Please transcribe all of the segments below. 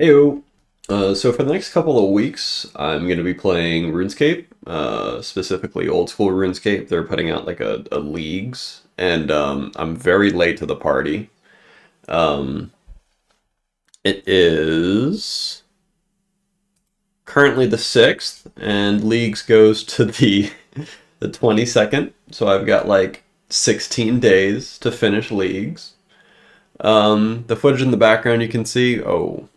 Heyo. So for the next couple of weeks, I'm going to be playing RuneScape, specifically old school RuneScape. They're putting out like a leagues, and I'm very late to the party. Um, it is currently the 6th, and leagues goes to the the 22nd. So I've got like 16 days to finish leagues. The footage in the background you can see. Oh,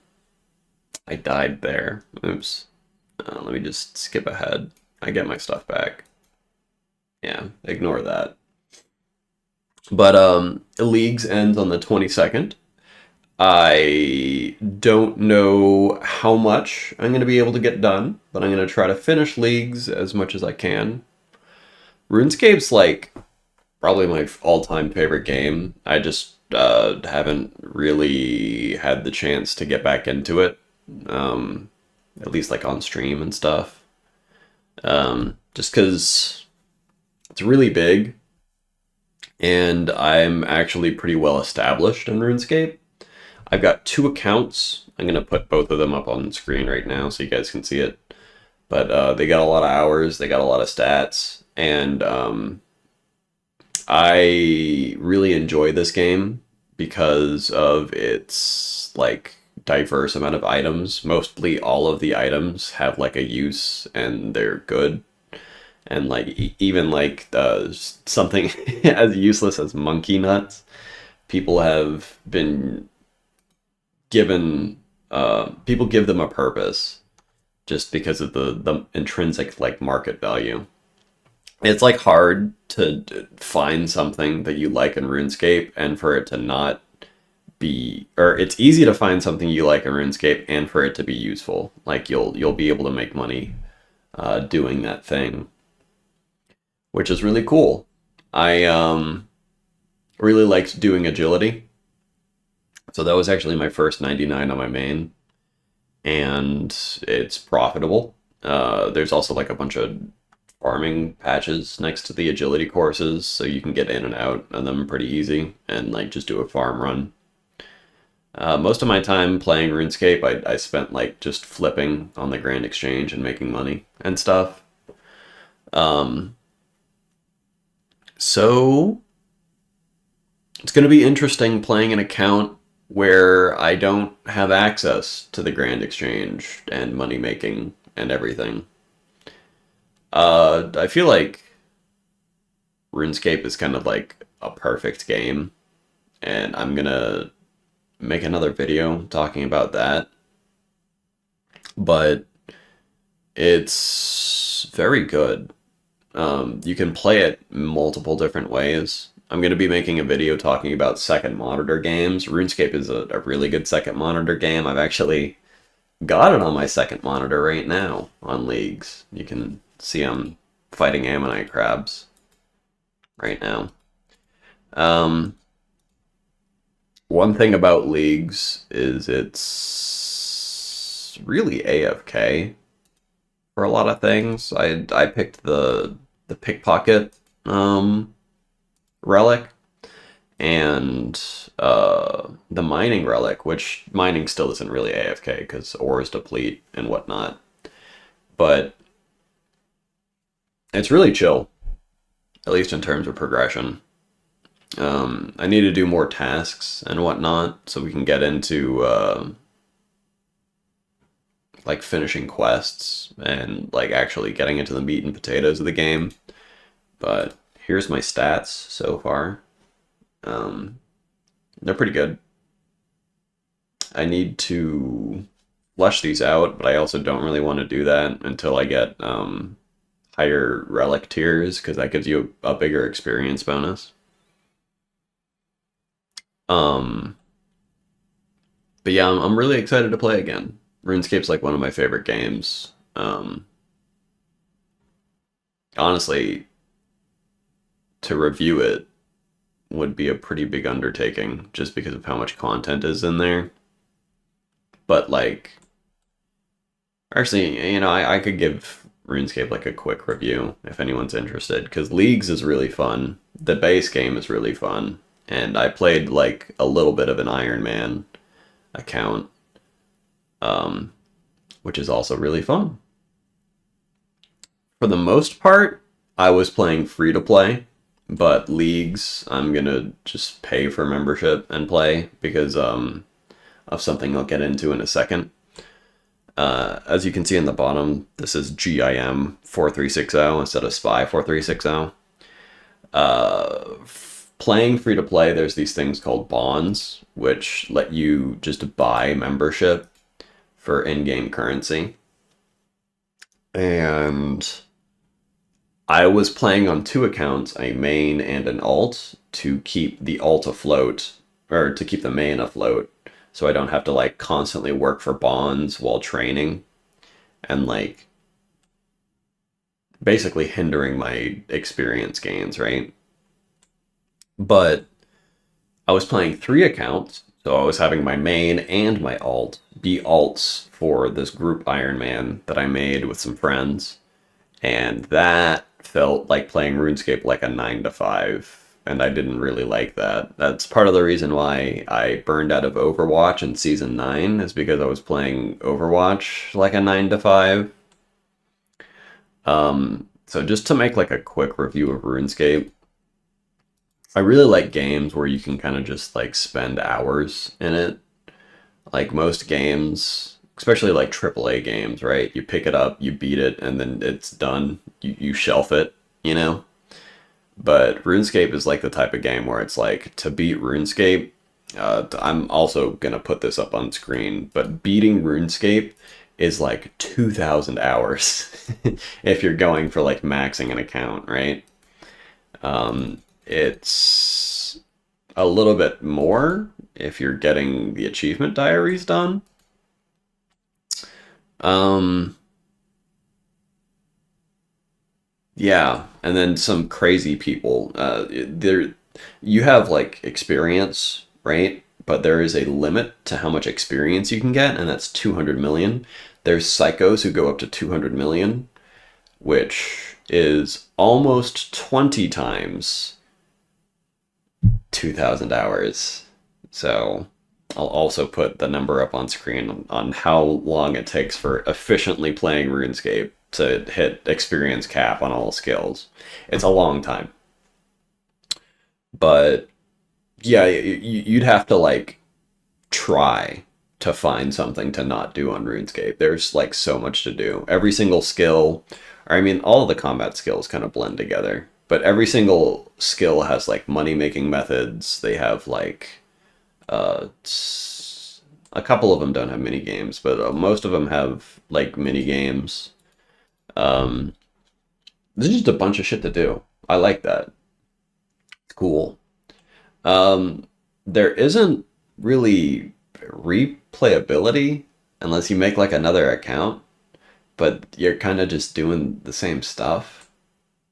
I died there. Oops. Let me just skip ahead. I get my stuff back. Yeah, ignore that. But leagues ends on the 22nd. I don't know how much I'm going to be able to get done, but I'm going to try to finish leagues as much as I can. RuneScape's like probably my all-time favorite game. I just haven't really had the chance to get back into it, um, at least like on stream and stuff. Just because it's really big, and I'm actually pretty well established in RuneScape. I've got two accounts. I'm gonna put both of them up on the screen right now so you guys can see it. But they got a lot of hours, they got a lot of stats, and I really enjoy this game because of its like diverse amount of items. Mostly all of the items have like a use and they're good. And like even like something as useless as monkey nuts, people have been given people give them a purpose just because of the intrinsic like market value. It's like hard to find something that you like in RuneScape and for it to not be, or it's easy to find something you like in RuneScape and for it to be useful. Like you'll be able to make money doing that thing, which is really cool. I really liked doing agility. So that was actually my first 99 on my main, and it's profitable. There's also like a bunch of farming patches next to the agility courses, so you can get in and out of them pretty easy and like just do a farm run. Most of my time playing RuneScape, I spent like just flipping on the Grand Exchange and making money and stuff. Um, so it's going to be interesting playing an account where I don't have access to the Grand Exchange and money making and everything. I feel like RuneScape is kind of like a perfect game, and I'm gonna make another video talking about that. But it's very good. You can play it multiple different ways. I'm going to be making a video talking about second monitor games. RuneScape is a really good second monitor game. I've actually got it on my second monitor right now on Leagues. You can see I'm fighting Ammonite crabs right now. One thing about Leagues is it's really AFK for a lot of things. I picked the pickpocket relic and the mining relic, which mining still isn't really AFK because ores deplete and whatnot. But it's really chill, at least in terms of progression. I need to do more tasks and whatnot so we can get into like finishing quests and like actually getting into the meat and potatoes of the game. But here's my stats so far. They're pretty good. I need to flesh these out, but I also don't really want to do that until I get higher relic tiers because that gives you a bigger experience bonus. Um, but yeah, I'm really excited to play again. RuneScape's like one of my favorite games. Honestly, to review it would be a pretty big undertaking just because of how much content is in there. But like, actually, I could give RuneScape like a quick review if anyone's interested because Leagues is really fun. The base game is really fun. And I played like a little bit of an Iron Man account. um, which is also really fun. For the most part, I was playing free to play, but leagues, I'm gonna just pay for membership and play because of something I'll get into in a second. As you can see in the bottom, this is GIM 4360 instead of SPY 4360. Playing free to play, there's these things called bonds, which let you just buy membership for in-game currency. And I was playing on two accounts, a main and an alt, to keep the alt afloat, or to keep the main afloat, so I don't have to like constantly work for bonds while training and like basically hindering my experience gains, right? But I was playing three accounts, so I was having my main and my alt be alts for this group Iron Man that I made with some friends, and that felt like playing RuneScape like a 9 to 5, and I didn't really like that. That's part of the reason why I burned out of Overwatch in Season 9, is because I was playing Overwatch like a 9 to 5. So just to make like a quick review of RuneScape, I really like games where you can kind of just like spend hours in it. Like most games, especially like AAA games, right? You pick it up, you beat it, and then it's done. You shelf it, you know? But RuneScape is like the type of game where it's like, to beat RuneScape, I'm also gonna put this up on screen, but beating RuneScape is like 2,000 hours if you're going for like maxing an account, right? It's a little bit more if you're getting the achievement diaries done. Um, yeah, and then some crazy people. There, you have like experience, right? But there is a limit to how much experience you can get, and that's 200 million. There's psychos who go up to 200 million, which is almost 20 times 2,000 hours. So I'll also put the number up on screen on how long it takes for efficiently playing RuneScape to hit experience cap on all skills. It's a long time. But yeah, you'd have to like try to find something to not do on RuneScape. There's like so much to do. Every single skill, or I mean, all of the combat skills kind of blend together, but every single skill has like money making methods. They have like uh, a couple of them don't have mini games, but most of them have like mini games. Um, there's just a bunch of shit to do. I like that. It's cool. Um, there isn't really replayability unless you make like another account, but you're kind of just doing the same stuff,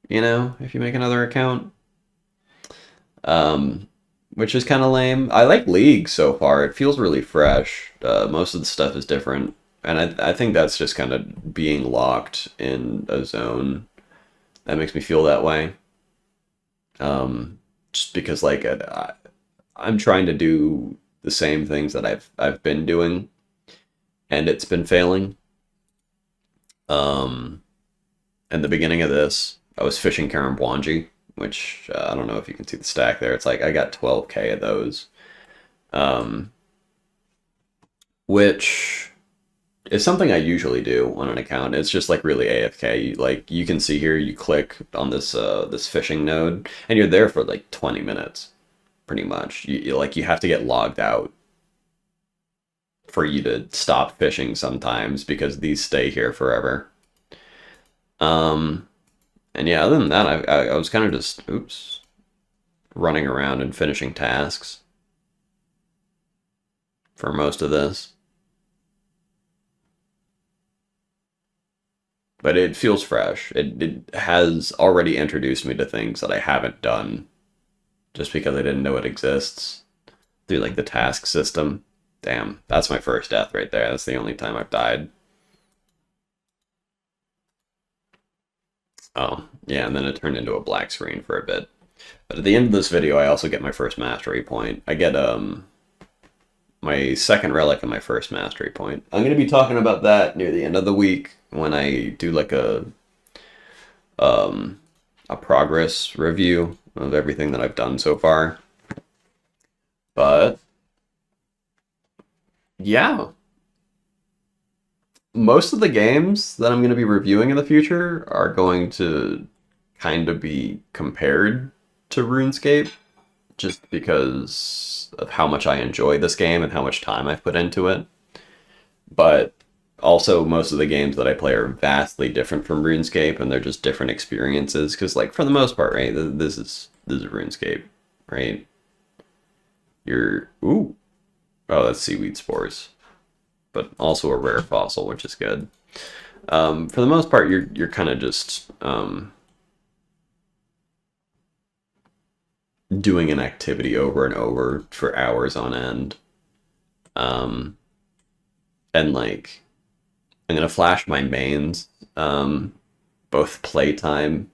you know, if you make another account. Um, which is kind of lame. I like League so far. It feels really fresh. Most of the stuff is different, and I think that's just kind of being locked in a zone that makes me feel that way. Just because like I'm trying to do the same things that I've been doing, and it's been failing. Um, in the beginning of this, I was fishing Karambwanji, which I don't know if you can see the stack there. It's like I got 12K of those, um, which is something I usually do on an account. It's just like really AFK. Like you can see here, you click on this fishing node, and you're there for like 20 minutes, pretty much. You have to get logged out for you to stop fishing sometimes because these stay here forever. Um, and yeah, other than that, I was kind of just oops running around and finishing tasks for most of this. But it feels fresh. It has already introduced me to things that I haven't done just because I didn't know it exists through like the task system. Damn, that's my first death right there. That's the only time I've died. Oh, yeah, and then it turned into a black screen for a bit. But at the end of this video, I also get my first mastery point. I get my second relic and my first mastery point. I'm going to be talking about that near the end of the week when I do like um, a progress review of everything that I've done so far. But yeah, most of the games that I'm going to be reviewing in the future are going to kind of be compared to RuneScape just because of how much I enjoy this game and how much time I've put into it. But also, most of the games that I play are vastly different from RuneScape, and they're just different experiences. Because, like, for the most part, right, this is RuneScape, right? You're ooh, oh, that's seaweed spores, but also a rare fossil, which is good. For the most part, you're kind of just doing an activity over and over for hours on end. Um, and like, I'm gonna flash my mains, both playtime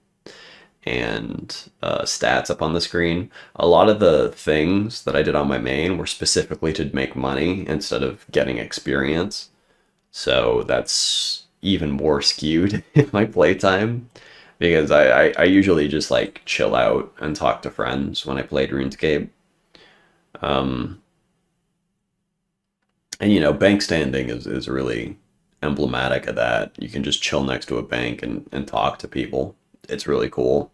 and stats up on the screen. A lot of the things that I did on my main were specifically to make money instead of getting experience. So that's even more skewed in my playtime because I usually just like chill out and talk to friends when I played RuneScape. Um, and you know, bank standing is really emblematic of that. You can just chill next to a bank and talk to people. It's really cool.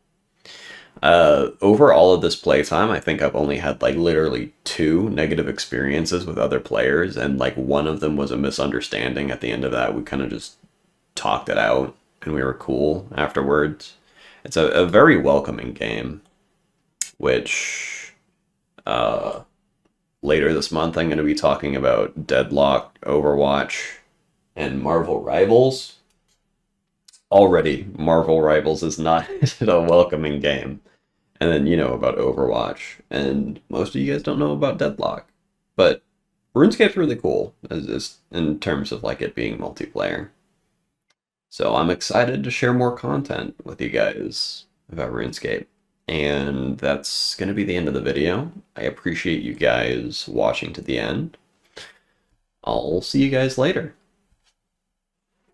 Over all of this playtime, I think I've only had like literally two negative experiences with other players, and like one of them was a misunderstanding. At the end of that, we kind of just talked it out and we were cool afterwards. It's a very welcoming game, which uh, later this month I'm going to be talking about Deadlock, Overwatch, and Marvel Rivals. Already, Marvel Rivals is not a welcoming game. And then you know about Overwatch, and most of you guys don't know about Deadlock. But RuneScape's really cool as in terms of like it being multiplayer. So I'm excited to share more content with you guys about RuneScape. And that's going to be the end of the video. I appreciate you guys watching to the end. I'll see you guys later.